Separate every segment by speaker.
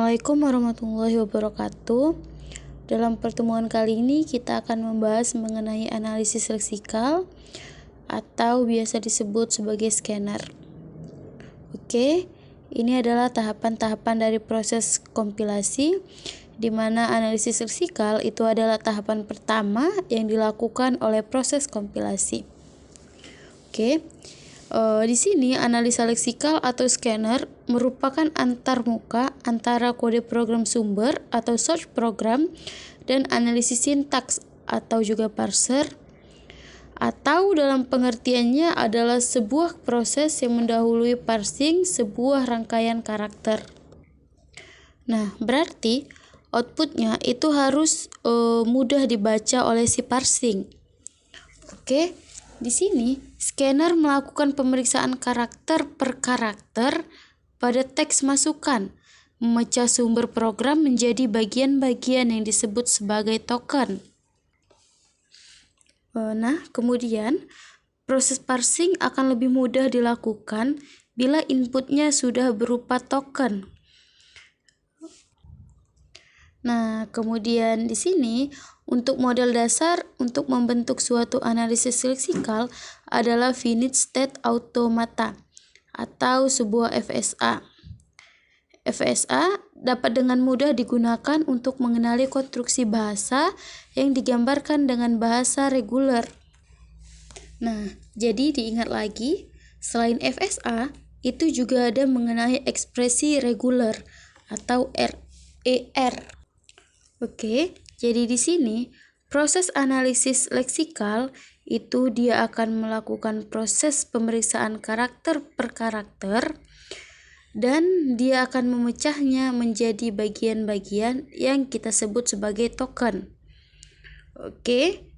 Speaker 1: Assalamualaikum warahmatullahi wabarakatuh. Dalam pertemuan kali ini kita akan membahas mengenai analisis leksikal atau biasa disebut sebagai scanner. Oke, ini adalah tahapan-tahapan dari proses kompilasi, di mana analisis leksikal itu adalah tahapan pertama yang dilakukan oleh proses kompilasi. Oke. Di sini analisa leksikal atau scanner merupakan antarmuka antara kode program sumber atau source program dan analisis sintaks atau juga parser, atau dalam pengertiannya adalah sebuah proses yang mendahului parsing sebuah rangkaian karakter. Nah, berarti outputnya itu harus mudah dibaca oleh si parsing. Oke. Di sini, scanner melakukan pemeriksaan karakter per karakter pada teks masukan, memecah sumber program menjadi bagian-bagian yang disebut sebagai token. Nah, kemudian proses parsing akan lebih mudah dilakukan bila inputnya sudah berupa token. Nah, kemudian di sini untuk model dasar untuk membentuk suatu analisis leksikal adalah finite state automata atau sebuah FSA. FSA dapat dengan mudah digunakan untuk mengenali konstruksi bahasa yang digambarkan dengan bahasa reguler. Nah, jadi diingat lagi, selain FSA, itu juga ada mengenai ekspresi reguler atau RER. Oke, jadi di sini proses analisis leksikal itu dia akan melakukan proses pemeriksaan karakter per karakter dan dia akan memecahnya menjadi bagian-bagian yang kita sebut sebagai token. Oke,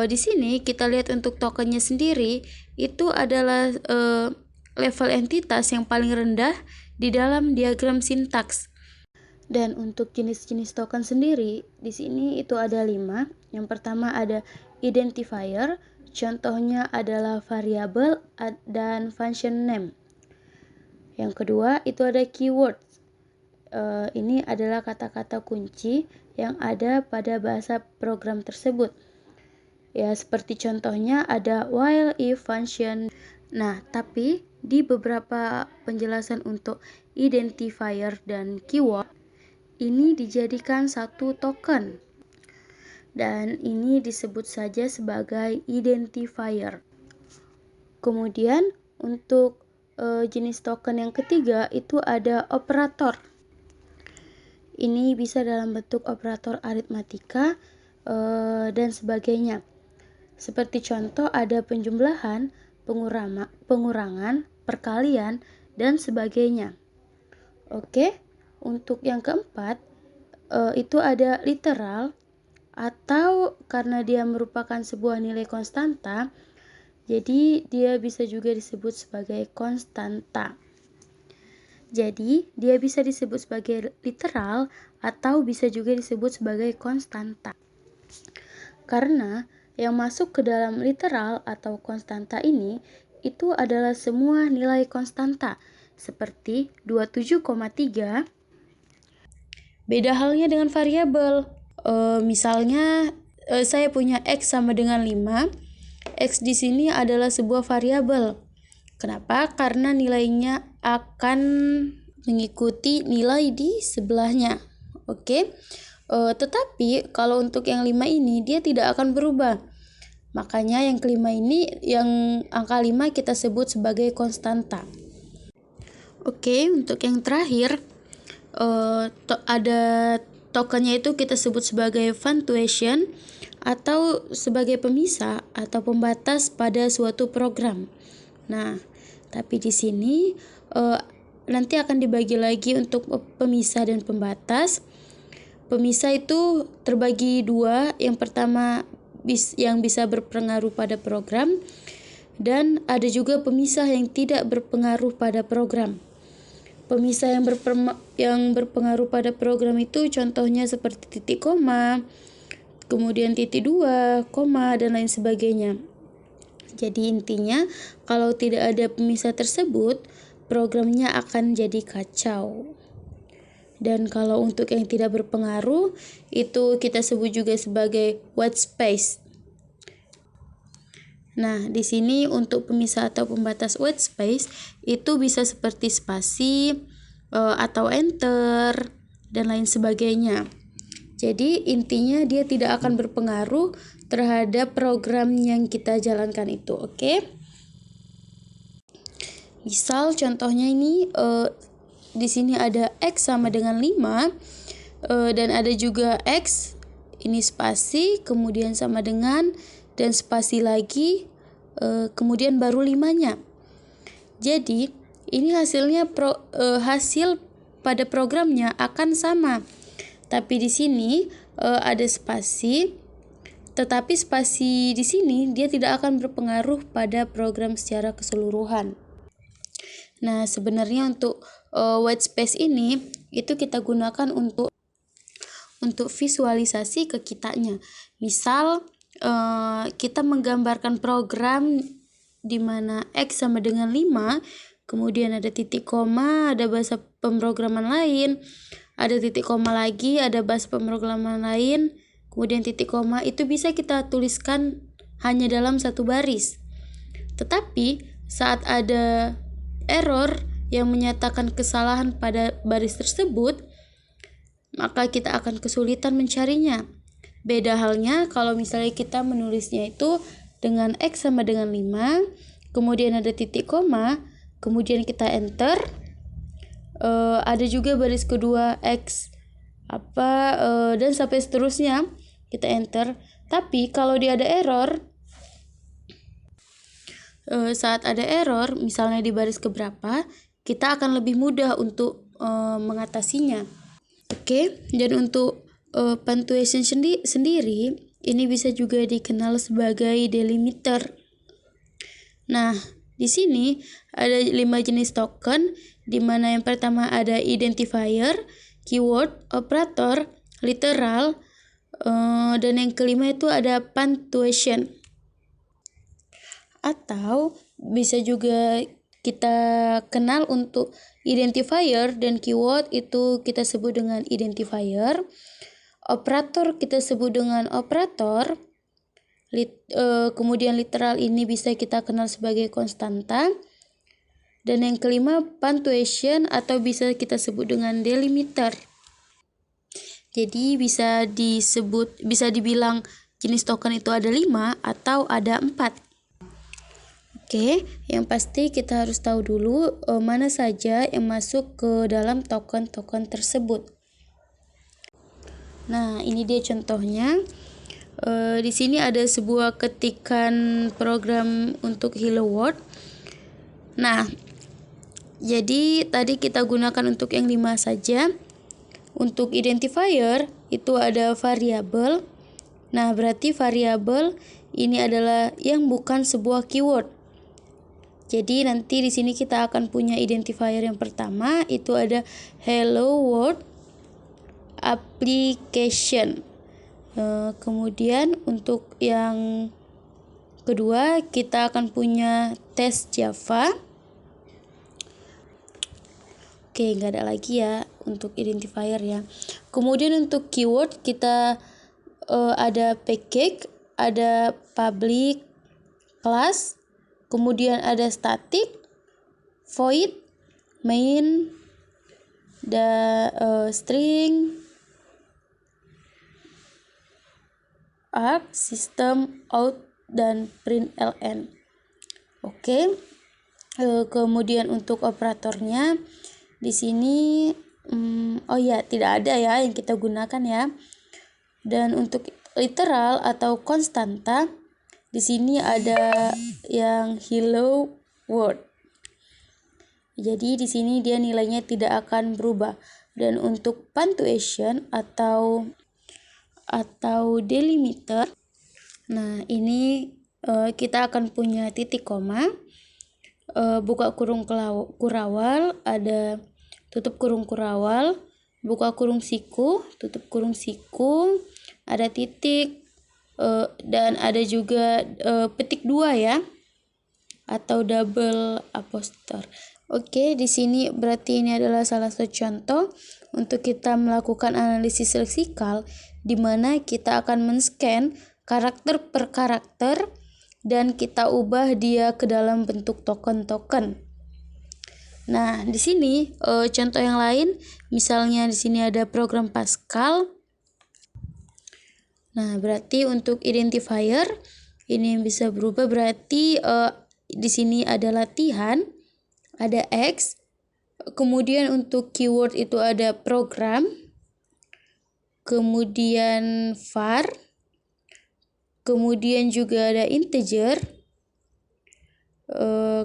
Speaker 1: di sini kita lihat untuk tokennya sendiri itu adalah level entitas yang paling rendah di dalam diagram sintaks. Dan untuk jenis-jenis token sendiri, di sini itu ada 5. Yang pertama ada identifier, contohnya adalah variable dan function name. Yang kedua itu ada keyword. Ini adalah kata-kata kunci yang ada pada bahasa program tersebut. Ya, seperti contohnya ada while, if, function. Nah, tapi di beberapa penjelasan untuk identifier dan keyword, ini dijadikan satu token dan ini disebut saja sebagai identifier. Kemudian untuk jenis token yang ketiga itu ada operator. Ini bisa dalam bentuk operator aritmatika dan sebagainya. Seperti contoh ada penjumlahan, pengurangan, perkalian dan sebagainya. Oke. Untuk yang keempat, itu ada literal, atau karena dia merupakan sebuah nilai konstanta, jadi dia bisa juga disebut sebagai konstanta. Jadi, dia bisa disebut sebagai literal, atau bisa juga disebut sebagai konstanta. Karena yang masuk ke dalam literal atau konstanta ini, itu adalah semua nilai konstanta, seperti 27,3. Beda halnya dengan variabel. Misalnya saya punya X sama dengan 5. X di sini adalah sebuah variabel. Kenapa? Karena nilainya akan mengikuti nilai di sebelahnya. Oke. Tetapi kalau untuk yang 5 ini dia tidak akan berubah. Makanya yang kelima ini, yang angka 5 kita sebut sebagai konstanta. Oke, untuk yang terakhir ada tokennya itu kita sebut sebagai punctuation atau sebagai pemisah atau pembatas pada suatu program. Nah, tapi di sini nanti akan dibagi lagi untuk pemisah dan pembatas. Pemisah itu terbagi dua. Yang pertama yang bisa berpengaruh pada program, dan ada juga pemisah yang tidak berpengaruh pada program. Pemisah yang berpengaruh pada program itu contohnya seperti titik koma, kemudian titik 2, koma, dan lain sebagainya. Jadi intinya kalau tidak ada pemisah tersebut, programnya akan jadi kacau. Dan kalau untuk yang tidak berpengaruh, itu kita sebut juga sebagai white space. Nah, di sini untuk pemisah atau pembatas white space itu bisa seperti spasi atau enter dan lain sebagainya. Jadi intinya dia tidak akan berpengaruh terhadap program yang kita jalankan itu, oke? Misal contohnya ini di sini ada X sama dengan 5 dan ada juga X ini spasi kemudian sama dengan dan spasi lagi kemudian baru 5-nya. Jadi ini hasilnya hasil pada programnya akan sama. Tapi di sini ada spasi, tetapi spasi di sini dia tidak akan berpengaruh pada program secara keseluruhan. Nah, sebenarnya untuk white space ini itu kita gunakan untuk visualisasi ke kitanya. Misal kita menggambarkan program di mana X sama dengan 5, kemudian ada titik koma, ada bahasa pemrograman lain, ada titik koma lagi, ada bahasa pemrograman lain, kemudian titik koma, itu bisa kita tuliskan hanya dalam satu baris. Tetapi saat ada error yang menyatakan kesalahan pada baris tersebut, maka kita akan kesulitan mencarinya. Beda halnya kalau misalnya kita menulisnya itu dengan X sama dengan 5, kemudian ada titik koma, kemudian kita enter, ada juga baris kedua X dan sampai seterusnya kita enter. Tapi kalau dia ada error, saat ada error misalnya di baris keberapa, kita akan lebih mudah untuk mengatasinya. Oke, dan untuk punctuation sendiri ini bisa juga dikenal sebagai delimiter. Nah, di sini ada 5 jenis token, di mana yang pertama ada identifier, keyword, operator, literal, dan yang kelima itu ada punctuation. Atau bisa juga kita kenal untuk identifier dan keyword itu kita sebut dengan identifier. Operator kita sebut dengan operator. Kemudian literal ini bisa kita kenal sebagai konstanta. Dan yang kelima punctuation atau bisa kita sebut dengan delimiter. Jadi bisa dibilang jenis token itu ada 5 atau ada 4. Oke, yang pasti kita harus tahu dulu mana saja yang masuk ke dalam token-token tersebut. Nah, ini dia contohnya. Di sini ada sebuah ketikan program untuk Hello World. Nah, jadi tadi kita gunakan untuk yang 5 saja. Untuk identifier itu ada variabel. Nah, berarti variabel ini adalah yang bukan sebuah keyword. Jadi nanti di sini kita akan punya identifier yang pertama itu ada Hello World application. Kemudian untuk yang kedua kita akan punya test Java. Oke, nggak ada lagi ya untuk identifier ya. Kemudian untuk keyword kita ada package, ada public, class, kemudian ada static, void, main, string, arg, system, out, dan println. Oke. Kemudian untuk operatornya di sini tidak ada ya yang kita gunakan ya. Dan untuk literal atau konstanta di sini ada yang hello world. Jadi di sini dia nilainya tidak akan berubah. Dan untuk punctuation atau delimiter, nah ini kita akan punya titik koma, buka kurung kurawal, ada tutup kurung kurawal, buka kurung siku, tutup kurung siku, ada titik, dan ada juga petik 2 ya, atau double apostrof. Oke, di sini berarti ini adalah salah satu contoh untuk kita melakukan analisis leksikal, di mana kita akan men-scan karakter per karakter dan kita ubah dia ke dalam bentuk token-token. Nah, di sini contoh yang lain, misalnya di sini ada program Pascal. Nah, berarti untuk identifier ini bisa berubah, berarti di sini ada latihan, ada X. Kemudian untuk keyword itu ada program, kemudian var, kemudian juga ada integer,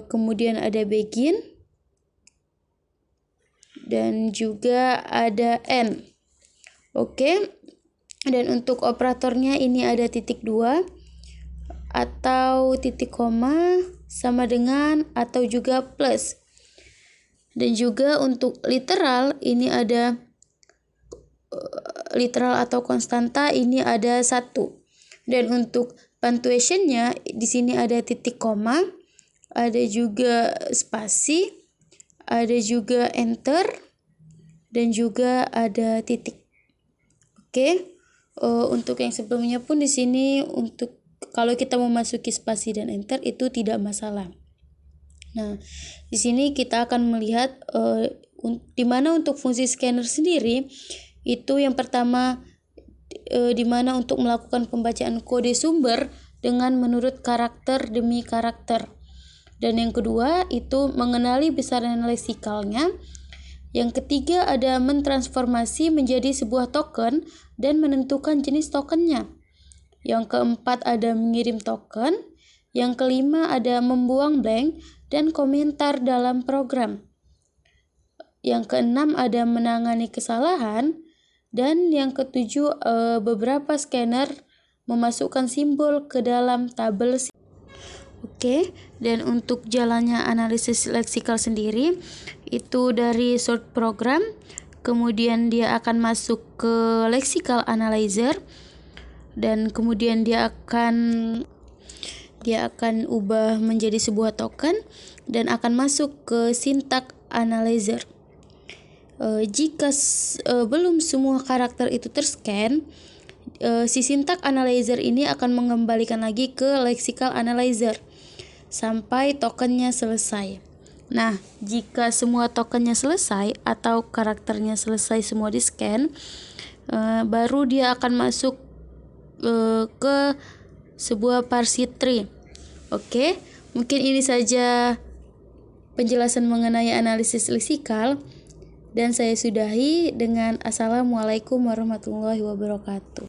Speaker 1: kemudian ada begin, dan juga ada n. Oke. Dan untuk operatornya ini ada titik 2 atau titik koma, sama dengan atau juga plus. Dan juga untuk literal ini ada literal atau konstanta, ini ada 1. Dan untuk punctuation-nya di sini ada titik koma, ada juga spasi, ada juga enter, dan juga ada titik. Oke. Untuk yang sebelumnya pun di sini untuk kalau kita memasuki spasi dan enter itu tidak masalah. Nah, di sini kita akan melihat di mana untuk fungsi scanner sendiri itu yang pertama di mana untuk melakukan pembacaan kode sumber dengan menurut karakter demi karakter. Dan yang kedua itu mengenali besaran leksikalnya. Yang ketiga ada mentransformasi menjadi sebuah token dan menentukan jenis tokennya. Yang keempat ada mengirim token. Yang kelima ada membuang blank dan komentar dalam program. Yang keenam ada menangani kesalahan. Dan yang ketujuh beberapa scanner memasukkan simbol ke dalam tabel. Oke, dan untuk jalannya analisis leksikal sendiri itu dari sort program, kemudian dia akan masuk ke lexical analyzer, dan kemudian dia akan ubah menjadi sebuah token dan akan masuk ke syntax analyzer. Jika belum semua karakter itu terscan, si syntax analyzer ini akan mengembalikan lagi ke lexical analyzer sampai tokennya selesai. Nah, jika semua tokennya selesai atau karakternya selesai semua di scan, baru dia akan masuk ke sebuah parse tree. Oke, mungkin ini saja penjelasan mengenai analisis leksikal, dan saya sudahi dengan Assalamualaikum warahmatullahi wabarakatuh.